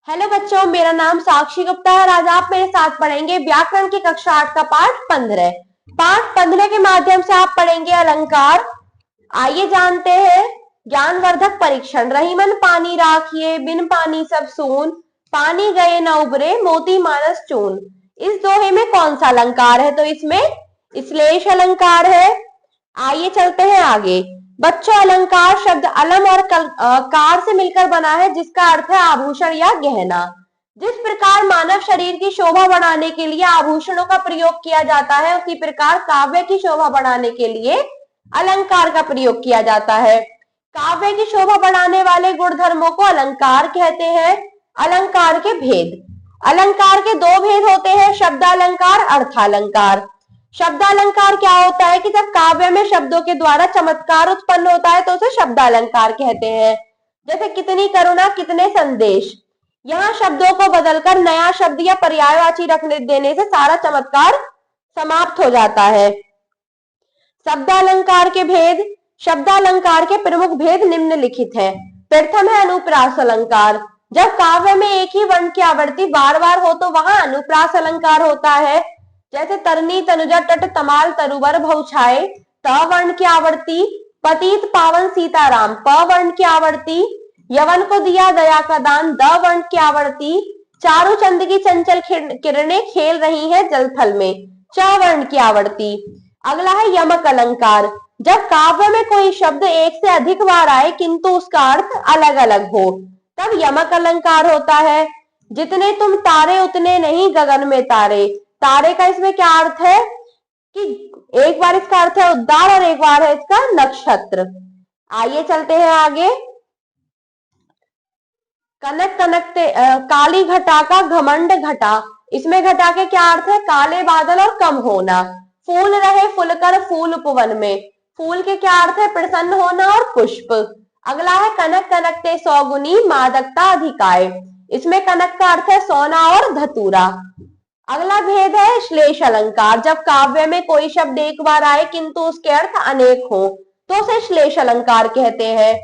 Hello बच्चों, मेरा नाम साक्षी गुप्ता है और आज आप मेरे साथ पढ़ेंगे व्याकरण की कक्षा 8 का पाठ 15। पाठ 15 के माध्यम से आप पढ़ेंगे अलंकार। आइए जानते हैं। ज्ञानवर्धक परीक्षण। रहीमन पानी राखिए, बिन पानी सब सून, पानी गए न उबरे, मोती मानस चून। इस दोहे में कौन सा अलंकार है? तो इसमें श्लेष अलंकार है। आइए चलते हैं आगे। बच्चों, अलंकार शब्द अलम और कार से मिलकर बना है, जिसका अर्थ है आभूषण या गहना। जिस प्रकार मानव शरीर की शोभा बढ़ाने के लिए आभूषणों का प्रयोग किया जाता है, उसी प्रकार काव्य की शोभा बढ़ाने के लिए अलंकार का प्रयोग किया जाता है। काव्य की शोभा बढ़ाने वाले गुणधर्मों को अलंकार कहते हैं। अलंकार के भेद। अलंकार के दो भेद होते हैं, शब्दालंकार, अर्थालंकार। शब्दालंकार क्या होता है कि जब काव्य में शब्दों के द्वारा चमत्कार उत्पन्न होता है तो उसे शब्दालंकार कहते हैं। जैसे कितनी करुणा, कितने संदेश। यहाँ शब्दों को बदलकर नया शब्द या पर्यायवाची रखने देने से सारा चमत्कार समाप्त हो जाता है। शब्दालंकार के भेद। शब्दालंकार के प्रमुख भेद निम्नलिखित हैं। प्रथम है अनुप्रास अलंकार। जब काव्य में एक ही वर्ण की आवृत्ति बार बार हो तो वहां अनुप्रास अलंकार होता है। जैसे तरनी तनुजा तट तमाल तरुवर भौछाए, त वर्ण की आवृत्ति। पतित पावन सीताराम, प वर्ण की आवृत्ति। यवन को दिया दया का दान, द वर्ण की आवृत्ति। चारू चंद की चंचल किरणें खेल रही है जलथल में, च वर्ण की आवृत्ति। अगला है यमक अलंकार। जब काव्य में कोई शब्द एक से अधिक बार आए किंतु उसका अर्थ अलग अलग हो, तब यमक अलंकार होता है। जितने तुम तारे उतने नहीं गगन में तारे। तारे का इसमें क्या अर्थ है कि एक बार इसका अर्थ है उद्गार और एक बार है इसका नक्षत्र। आइए चलते हैं आगे। कनक कनकते काली घटा का घमंड घटा। इसमें घटा के क्या अर्थ है? काले बादल और कम होना। फूल रहे फुलकर फूल उपवन में। फूल के क्या अर्थ है? प्रसन्न होना और पुष्प। अगला है कनक कनकते सौगुनी, मादकता अधिकाय। इसमें कनक का अर्थ है सोना और धतूरा। अगला भेद है श्लेष अलंकार। जब काव्य में कोई शब्द एक बार आए किंतु उसके अर्थ अनेक हो तो उसे श्लेष अलंकार कहते हैं।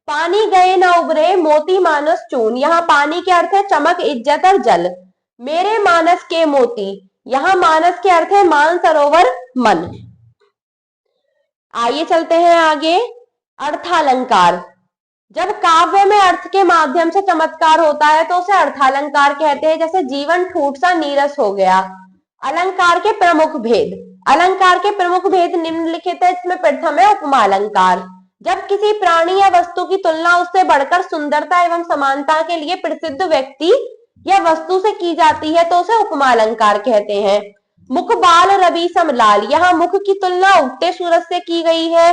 पानी गए न उबरे, मोती मानस चून। यहाँ पानी के अर्थ है चमक, इज्जत और जल। मेरे मानस के मोती। यहाँ मानस के अर्थ है मान, सरोवर, मन। आइए चलते हैं आगे। अर्थालंकार। जब काव्य में अर्थ के माध्यम से चमत्कार होता है तो उसे अर्थालंकार कहते हैं। जैसे जीवन ठूठ सा नीरस हो गया। अलंकार के प्रमुख भेद। अलंकार के प्रमुख भेद निम्नलिखित है। इसमें प्रथम है उपमा अलंकार। जब किसी प्राणी या वस्तु की तुलना उससे बढ़कर सुंदरता एवं समानता के लिए प्रसिद्ध व्यक्ति या वस्तु से की जाती है तो उसे उपमा अलंकार कहते हैं। मुख बाल रवि सम लाल। यहाँ मुख की तुलना उगते सूरज से की गई है।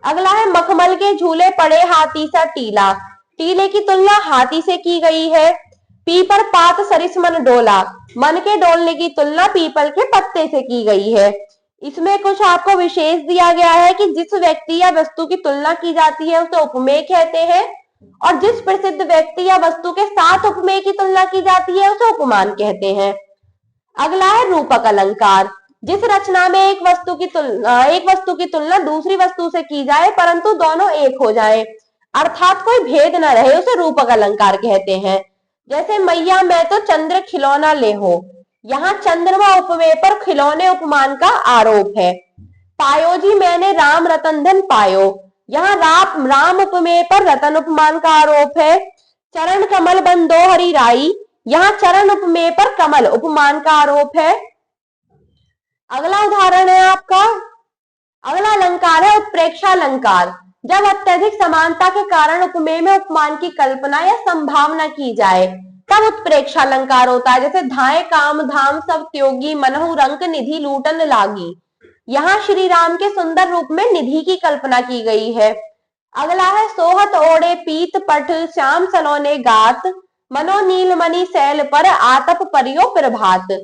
अगला है मखमल के झूले पड़े हाथी सा टीला। टीले की तुलना हाथी से की गई है। पीपर पात सरिस मन डोला। मन के डोलने की तुलना पीपल के पत्ते से की गई है। इसमें कुछ आपको विशेष दिया गया है कि जिस व्यक्ति या वस्तु की तुलना की जाती है उसे उपमेय कहते हैं और जिस प्रसिद्ध व्यक्ति या वस्तु के साथ उपमेय की तुलना की जाती है उसे उपमान कहते हैं। अगला है रूपक अलंकार। जिस रचना में एक वस्तु की तुलना दूसरी वस्तु से की जाए परंतु दोनों एक हो जाए, अर्थात कोई भेद न रहे, उसे रूपक अलंकार कहते हैं। जैसे मैया मैं तो चंद्र खिलौना ले हो। यहाँ चंद्रमा उपमेय पर खिलौने उपमान का आरोप है। पायो जी मैंने राम रतन धन पायो। यहाँ राम उपमेय पर रतन उपमान का आरोप है। चरण कमल बन दो हरि राई। यहाँ चरण उपमेय पर कमल उपमान का आरोप है। अगला उदाहरण है आपका। अगला अलंकार है उत्प्रेक्षा अलंकार। जब अत्यधिक समानता के कारण उपमेय में उपमान की कल्पना या संभावना की जाए तब उत्प्रेक्षा अलंकार होता है। जैसे धाए काम धाम सब त्यागी, मनहु रंक निधि लूटन लागी। यहाँ श्री राम के सुंदर रूप में निधि की कल्पना की गई है। अगला है सोहत ओढ़े पीत पट, श्याम सलोने गात, मनो नीलमणि शैल पर आतप परियो प्रभात।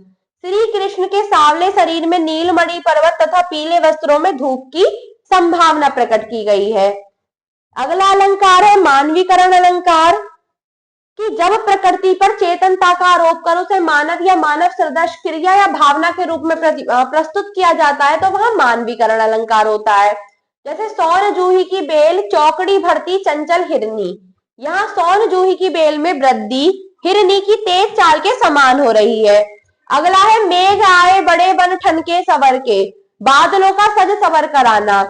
श्री कृष्ण के सांवले शरीर में नीलमणि पर्वत तथा पीले वस्त्रों में धूप की संभावना प्रकट की गई है। अगला अलंकार है मानवीकरण अलंकार कि जब प्रकृति पर चेतनता का आरोप कर उसे मानव या मानव सदृश क्रिया या भावना के रूप में प्रस्तुत किया जाता है तो वहां मानवीकरण अलंकार होता है। जैसे सौन जूही की बेल चौकड़ी भरती चंचल हिरनी। यहाँ सौन जूही की बेल में वृद्धि, हिरनी की तेज चाल के समान हो रही है। अगला है मेघ आए बड़े बन ठनके सवर के, बादलों का सज सवर कराना।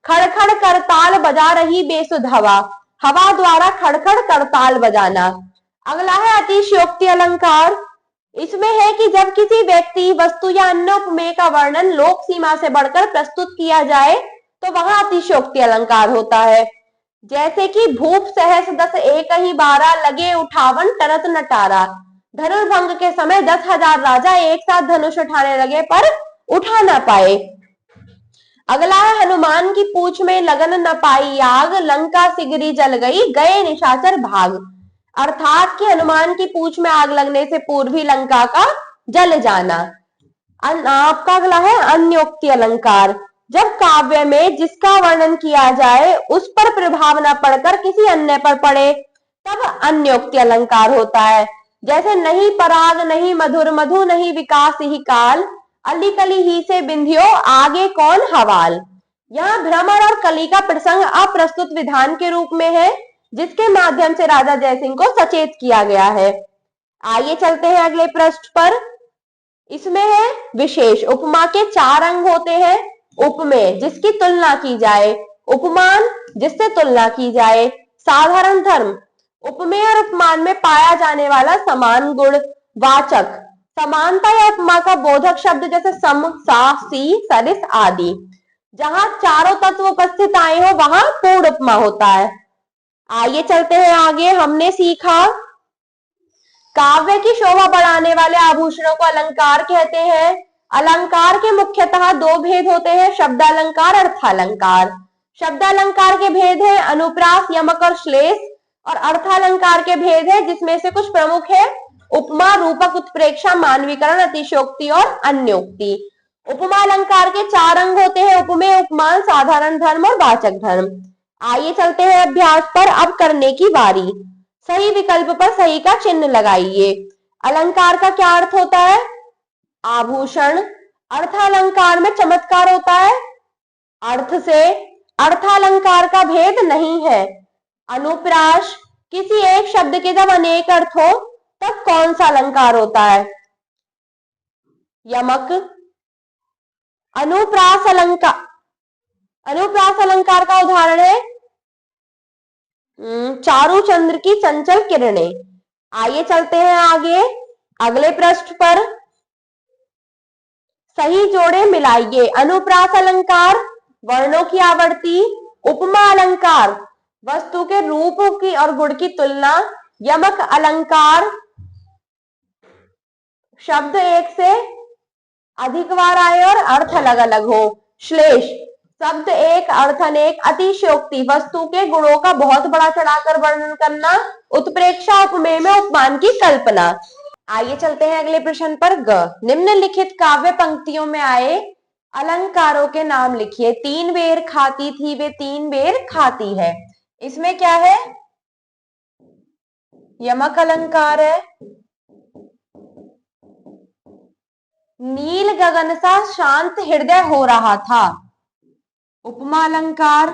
खड़खड़ करताल बजा रही बेसुध हवा, हवा द्वारा खड़खड़ करताल बजाना। अगला है अतिशयोक्ति अलंकार। इसमें है कि जब किसी व्यक्ति, वस्तु या अन्य उपमेय का वर्णन लोक सीमा से बढ़कर प्रस्तुत किया जाए तो वहां अतिशयोक्ति अलंकार होता है। जैसे कि भूप सहस 10 एक ही 12, लगे उठावन टरत नटारा। धनुर्भंग के समय 10,000 राजा एक साथ धनुष उठाने लगे पर उठा ना पाए। अगला है हनुमान की पूंछ में लगन न पाई आग, लंका सिगरी जल गई गए निशाचर भाग। अर्थात कि हनुमान की पूंछ में आग लगने से पूर्व ही लंका का जल जाना। आपका अगला है अन्योक्ति अलंकार। जब काव्य में जिसका वर्णन किया जाए उस पर प्रभाव न पड़कर किसी अन्य पर पड़े तब अन्योक्ति अलंकार होता है। जैसे नहीं पराग नहीं मधुर, मधु नहीं विकास ही काल, अली कली ही से बिंधियो आगे कौन हवाल। यहाँ भ्रमर और कली का प्रसंग अप्रस्तुत विधान के रूप में है, जिसके माध्यम से राजा जयसिंह को सचेत किया गया है। आइए चलते हैं अगले पृष्ठ पर। इसमें है विशेष। उपमा के 4 अंग होते हैं। उपमेय जिसकी तुलना की जाए, उपमान जिससे तुलना की जाए, साधारण धर्म उपमेय और उपमान में पाया जाने वाला समान गुण, वाचक समानता या उपमा का बोधक शब्द जैसे सम, सा, सी, सरिस आदि। जहां चारों तत्व उपस्थित आए हो वहां पूर्ण उपमा होता है। आइए चलते हैं आगे। हमने सीखा काव्य की शोभा बढ़ाने वाले आभूषणों को अलंकार कहते हैं। अलंकार के मुख्यतः 2 भेद होते हैं, शब्दालंकार, अर्थालंकार। शब्दालंकार के भेद है अनुप्रास, यमक और श्लेष, और अर्थालंकार के भेद है जिसमें से कुछ प्रमुख है उपमा, रूपक, उत्प्रेक्षा, मानवीकरण, अतिशयोक्ति और अन्योक्ति। उपमा अलंकार के 4 अंग होते हैं, उपमेय, उपमान, साधारण धर्म और वाचक धर्म। आइए चलते हैं अभ्यास पर। अब करने की बारी। सही विकल्प पर सही का चिन्ह लगाइए। अलंकार का क्या अर्थ होता है? आभूषण। अर्थालंकार में चमत्कार होता है अर्थ से। अर्थालंकार का भेद नहीं है। अनुप्रास किसी एक शब्द के जब अनेक अर्थ हो तब कौन सा अलंकार होता है? यमक। अनुप्रास अलंकार का उदाहरण है चारू चंद्र की चंचल किरणें। आइए चलते हैं आगे अगले पृष्ठ पर। सही जोड़े मिलाइए। अनुप्रास अलंकार वर्णों की आवर्ती, उपमा अलंकार वस्तु के रूप की और गुण की तुलना, यमक अलंकार शब्द एक से अधिक बार आए और अर्थ अलग अलग हो, श्लेष शब्द एक अर्थ अनेक, अतिशयोक्ति वस्तु के गुणों का बहुत बड़ा चढ़ाकर वर्णन करना, उत्प्रेक्षा उपमेय में उपमान की कल्पना। आइए चलते हैं अगले प्रश्न पर। ग निम्नलिखित काव्य पंक्तियों में आए अलंकारों के नाम लिखिए। 3 बेर खाती थी वे 3 बेर खाती है। इसमें क्या है? यमक अलंकार है। नील गगन सा शांत हृदय हो रहा था, उपमा अलंकार।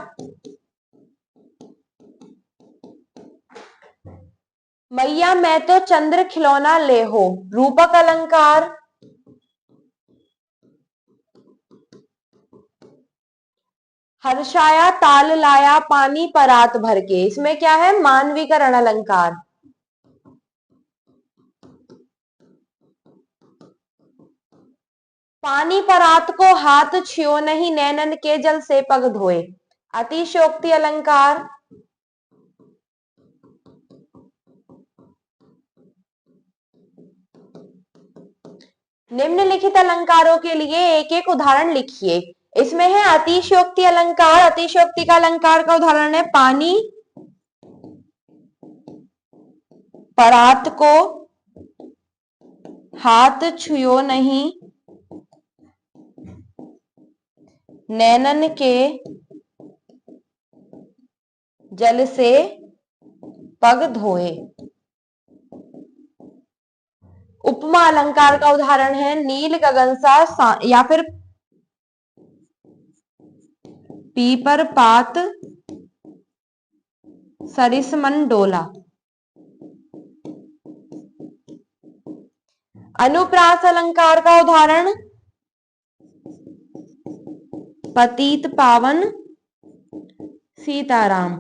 मैया मैं तो चंद्र खिलौना ले हो, रूपक अलंकार। हर्षाया ताल लाया पानी परात भर के। इसमें क्या है? मानवीकरण अलंकार। पानी परात को हाथ छियो नहीं, नैनन के जल से पग धोए, अतिशयोक्ति अलंकार। निम्नलिखित अलंकारों के लिए एक एक उदाहरण लिखिए। इसमें है अतिशयोक्ति अलंकार। अतिशयोक्ति का अलंकार का उदाहरण है पानी परात को हाथ छुयो नहीं, नैनन के जल से पग धोए। उपमा अलंकार का उदाहरण है नील गगन सा या फिर पीपर पात सरिस मन डोला। अनुप्रास अलंकार का उदाहरण पतित पावन सीताराम।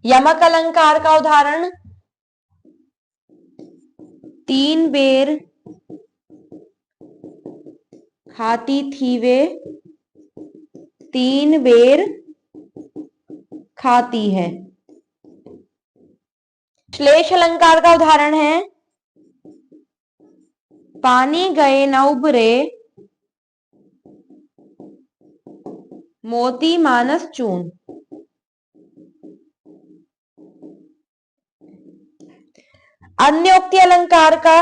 यमक अलंकार का उदाहरण तीन बेर खाती थी वे, तीन बेर खाती है। श्लेष अलंकार का उदाहरण है पानी गए न उबरे, मोती मानस चून। अन्योक्ति अलंकार का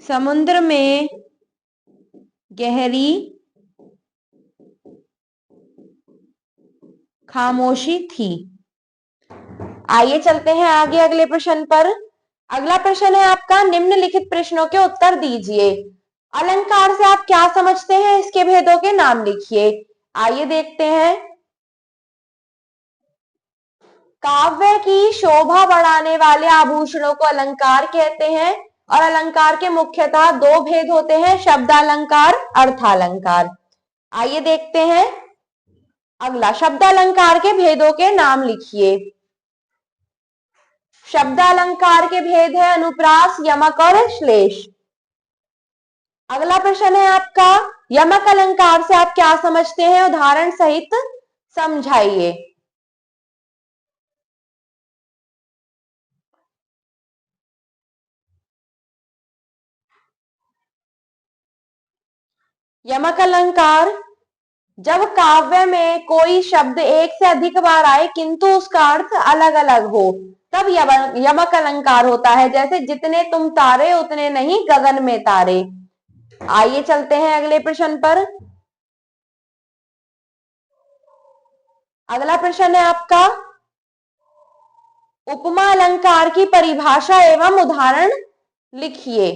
समुद्र में गहरी खामोशी थी। आइए चलते हैं आगे अगले प्रश्न पर। अगला प्रश्न है आपका निम्नलिखित प्रश्नों के उत्तर दीजिए। अलंकार से आप क्या समझते हैं, इसके भेदों के नाम लिखिए। आइए देखते हैं। काव्य की शोभा बढ़ाने वाले आभूषणों को अलंकार कहते हैं और अलंकार के मुख्यतः दो भेद होते हैं, शब्दालंकार, अर्थालंकार। आइए देखते हैं अगला, शब्दालंकार के भेदों के नाम लिखिए। शब्दालंकार के भेद है अनुप्रास, यमक और श्लेष। अगला प्रश्न है आपका यमक अलंकार से आप क्या समझते हैं, उदाहरण सहित समझाइए। यमक अलंकार जब काव्य में कोई शब्द एक से अधिक बार आए किंतु उसका अर्थ अलग अलग हो, तब यमक अलंकार होता है। जैसे जितने तुम तारे उतने नहीं गगन में तारे। आइए चलते हैं अगले प्रश्न पर। अगला प्रश्न है आपका उपमा अलंकार की परिभाषा एवं उदाहरण लिखिए।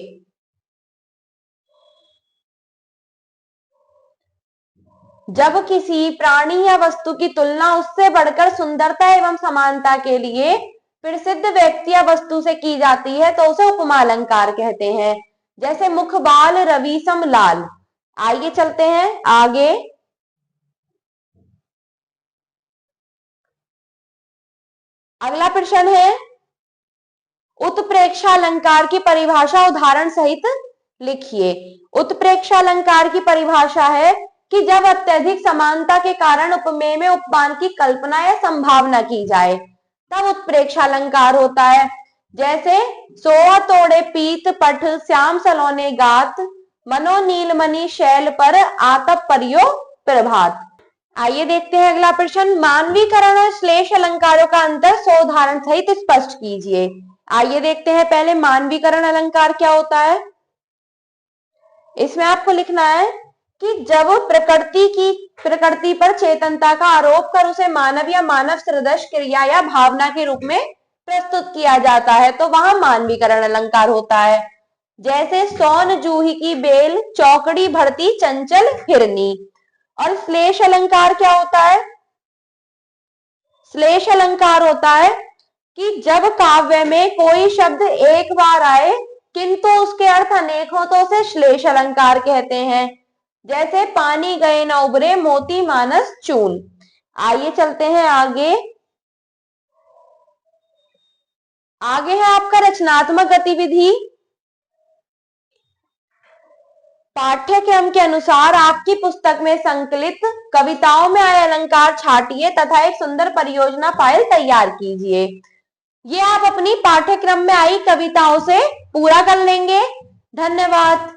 जब किसी प्राणी या वस्तु की तुलना उससे बढ़कर सुंदरता एवं समानता के लिए प्रसिद्ध व्यक्ति या वस्तु से की जाती है तो उसे उपमा अलंकार कहते हैं। जैसे मुख बाल रविसम लाल। आइए चलते हैं आगे। अगला प्रश्न है उत्प्रेक्षा अलंकार की परिभाषा उदाहरण सहित लिखिए। उत्प्रेक्षा अलंकार की परिभाषा है कि जब अत्यधिक समानता के कारण उपमेय में उपमान की कल्पना या संभावना की जाए तब उत्प्रेक्षा अलंकार होता है। जैसे सोआ तोड़े पीत पठ श्याम सलोने गात, मनो नीलमणि शैल पर आतप परियो प्रभात। आइए देखते हैं अगला प्रश्न, मानवीकरण और श्लेष अलंकारों का अंतर सो उदाहरण सहित स्पष्ट कीजिए। आइए देखते हैं पहले मानवीकरण अलंकार क्या होता है। इसमें आपको लिखना है कि जब प्रकृति पर चेतनता का आरोप कर उसे मानव या मानव सदृश क्रिया या भावना के रूप में प्रस्तुत किया जाता है तो वहां मानवीकरण अलंकार होता है। जैसे सोन जूही की बेल, चौकड़ी भरती चंचल हिरनी। और श्लेष अलंकार क्या होता है। श्लेष अलंकार होता है कि जब काव्य में कोई शब्द एक बार आए किंतु उसके अर्थ अनेक हो तो उसे श्लेष अलंकार कहते हैं। जैसे पानी गए न उबरे, मोती मानस चून। आइए चलते हैं आगे। आगे है आपका रचनात्मक गतिविधि। पाठ्यक्रम के अनुसार आपकी पुस्तक में संकलित कविताओं में आए अलंकार छाटिए तथा एक सुंदर परियोजना फाइल तैयार कीजिए। ये आप अपनी पाठ्यक्रम में आई कविताओं से पूरा कर लेंगे। धन्यवाद।